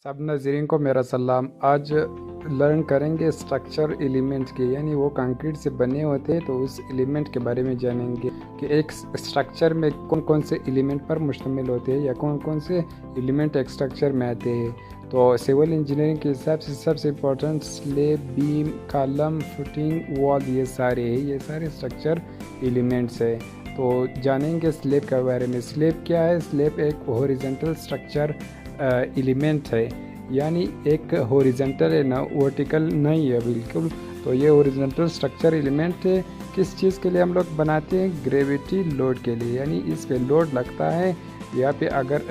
सब नाज़रीन को मेरा सलाम। आज लर्न करेंगे स्ट्रक्चर एलिमेंट्स के, यानी वो कंक्रीट से बने होते हैं, तो उस एलिमेंट के बारे में जानेंगे कि एक स्ट्रक्चर में कौन कौन से एलिमेंट पर मुश्तमिल होते हैं या कौन कौन से एलिमेंट एक स्ट्रक्चर में आते हैं। तो सिविल इंजीनियरिंग के हिसाब से सबसे important slab, beam, column, footing, wall, ये सारे स्ट्रक्चर एलिमेंट्स है। तो जानेंगे स्लेब के बारे में। स्लेब क्या है? स्लेब एक हॉरिजॉन्टल स्ट्रक्चर एलिमेंट है, यानी एक हॉरिजॉन्टल है ना, वर्टिकल नहीं है बिल्कुल। तो ये हॉरिजॉन्टल स्ट्रक्चर एलिमेंट है। किस चीज़ के लिए हम लोग बनाते हैं? ग्रेविटी लोड के लिए, यानी इस पे लोड लगता है। यहाँ पे अगर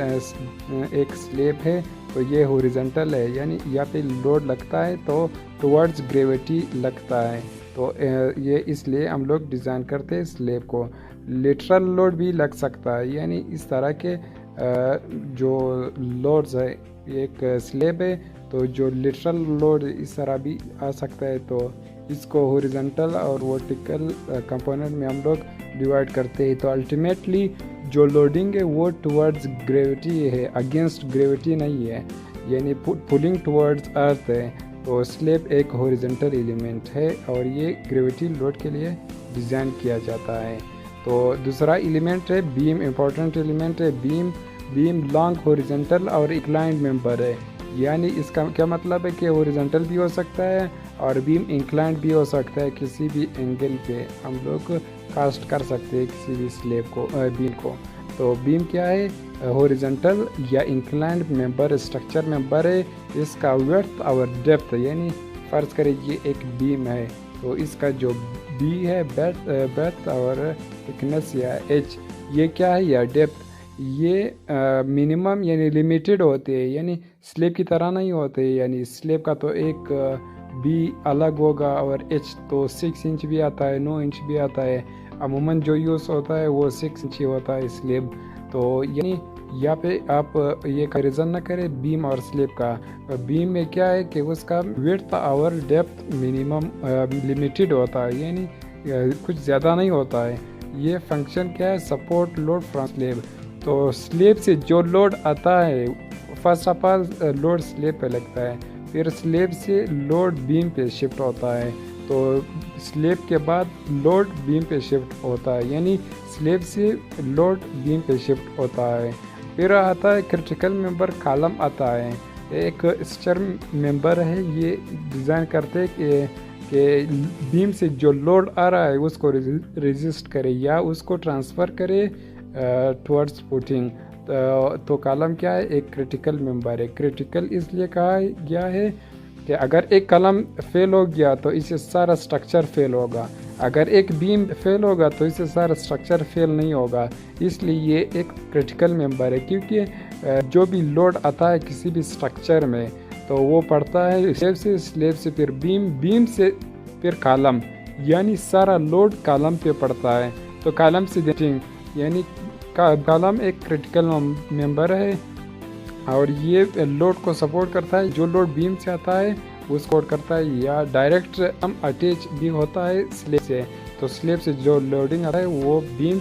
एक स्लेब है तो ये हॉरिजॉन्टल है, यानी यहाँ पे लोड लगता है तो टुवर्ड्स ग्रेविटी लगता है। तो ये इसलिए हम लोग डिज़ाइन करते हैं स्लेब को। लिटरल लोड भी लग सकता है, यानी इस तरह के जो लोड्स है, एक स्लेब है तो जो लिटरल लोड इस तरह भी आ सकता है। तो इसको हॉरिजॉन्टल और वर्टिकल कंपोनेंट में हम लोग डिवाइड करते हैं। तो अल्टीमेटली जो लोडिंग है वो टुवर्ड्स ग्रेविटी है, अगेंस्ट ग्रेविटी नहीं है, यानी पुलिंग टुवर्ड्स अर्थ है। तो स्लेब एक हॉरिजॉन्टल एलिमेंट है और ये ग्रेविटी लोड के लिए डिज़ाइन किया जाता है। तो दूसरा एलिमेंट है बीम, इम्पोर्टेंट एलिमेंट है बीम। बीम लॉन्ग हॉरिजॉन्टल और इंक्लाइंड मेंबर है, यानी इसका क्या मतलब है कि हॉरिजॉन्टल भी हो सकता है और बीम इंक्लाइंड भी हो सकता है। किसी भी एंगल पे हम लोग कास्ट कर सकते हैं किसी भी स्लेब को, बीम को। तो बीम क्या है? हॉरिजॉन्टल या इंक्लाइंड मेंबर, स्ट्रक्चर मेंबर है। इसका विड्थ और डेप्थ, यानी फ़र्ज़ करें ये एक बीम है तो इसका जो बी है, बेथ और थिकनेस या एच, ये क्या है? या डेप्थ। ये मिनिमम यानी लिमिटेड होते हैं, यानी स्लेब की तरह नहीं होते। यानी स्लेब का तो एक बी अलग होगा और एच तो 6 इंच भी आता है, 9 इंच भी आता है। अमूमन जो यूज़ होता है वो 6 इंच ही होता है स्लेब। तो यानी यहाँ पे आप ये कंपेरिजन ना करें बीम और स्लेब का। बीम में क्या है कि उसका विड्थ और डेप्थ मिनिमम लिमिटेड होता है, यानी कुछ ज़्यादा नहीं होता है। ये फंक्शन क्या है? Support load from slab. तो स्लेब से जो लोड आता है, first of all load slab पे लगता है, फिर स्लेब से लोड बीम पे शिफ्ट होता है, तो स्लेब के बाद लोड बीम पे शिफ्ट होता है, यानी स्लेब से लोड बीम पे शिफ्ट होता है। फिर आता है क्रिटिकल मेंबर, कॉलम आता है। एक स्ट्रक्चर मेंबर है, ये डिज़ाइन करते हैं कि बीम से जो लोड आ रहा है उसको रेजिस्ट करे या उसको ट्रांसफ़र करे टुवर्ड्स फुटिंग। तो कॉलम क्या है? एक क्रिटिकल मेंबर है। क्रिटिकल इसलिए कहा गया है कि अगर एक कॉलम फेल हो गया तो इससे सारा स्ट्रक्चर फेल होगा, अगर एक बीम फेल होगा तो इससे सारा स्ट्रक्चर फेल नहीं होगा। इसलिए ये एक क्रिटिकल मेंबर है, क्योंकि जो भी लोड आता है किसी भी स्ट्रक्चर में तो वो पड़ता है स्लेब से फिर बीम, बीम से फिर कॉलम, यानी सारा लोड कॉलम पे पड़ता है। तो कॉलम से यानी कॉलम एक क्रिटिकल मेंबर है और ये लोड को सपोर्ट करता है। जो लोड बीम से आता है वो सपोर्ट करता है, या डायरेक्ट हम अटैच भी होता है स्लेब से। तो स्लेब से जो लोडिंग आता है वो बीम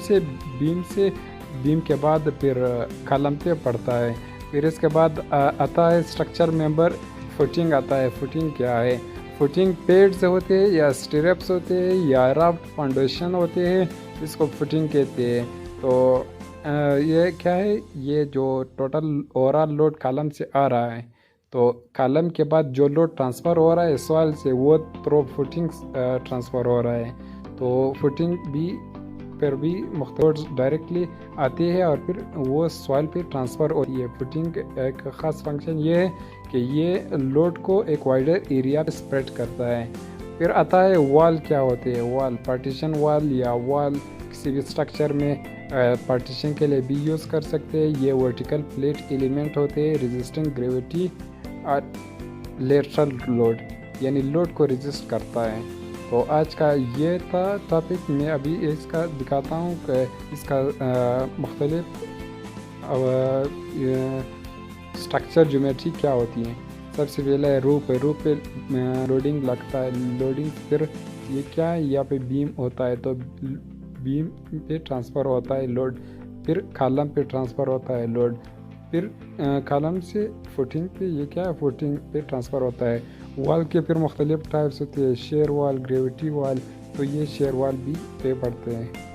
के बाद फिर कॉलम पे पड़ता है। फिर इसके बाद आता है स्ट्रक्चर मेंबर, फुटिंग आता है। फुटिंग क्या है? फुटिंग पेड्स होते हैं या स्टिरप्स होते हैं या राफ्ट फाउंडेशन होते हैं, इसको फुटिंग कहते हैं। तो ये क्या है? ये जो टोटल ओवरऑल लोड कॉलम से आ रहा है, तो कॉलम के बाद जो लोड ट्रांसफ़र हो रहा है सॉइल से वो थ्रू फुटिंग ट्रांसफ़र हो रहा है। तो फुटिंग भी फिर भी मुख्तलिफ डायरेक्टली आती है और फिर वो सॉइल पे ट्रांसफ़र होती है। फुटिंग एक ख़ास फंक्शन ये है कि ये लोड को एक वाइडर एरिया पे स्प्रेड करता है। फिर आता है वॉल। क्या होते हैं वॉल? पार्टीशन वॉल या वॉल किसी भी स्ट्रक्चर में पार्टीशन के लिए भी यूज़ कर सकते हैं। ये वर्टिकल प्लेट एलिमेंट होते हैं रेजिस्टिंग ग्रेविटी और लेटरल लोड, यानी लोड को रेजिस्ट करता है। तो आज का ये था टॉपिक। मैं अभी इसका दिखाता हूँ कि इसका मुख्तलिफ स्ट्रक्चर ज्योमेट्री क्या होती है। सबसे पहले है रूप है। रूप पे लोडिंग लगता है, लोडिंग फिर ये क्या है? यहाँ पे बीम होता है तो बीम पे ट्रांसफ़र होता है लोड, फिर कॉलम पे ट्रांसफ़र होता है लोड, फिर कॉलम से फुटिंग पे ये क्या है, फुटिंग पे ट्रांसफ़र होता है। वॉल के फिर मुख्तलिफ टाइप्स होती है, शेयर वॉल, ग्रेविटी वॉल, तो ये शेयर वॉल भी पे पड़ते हैं।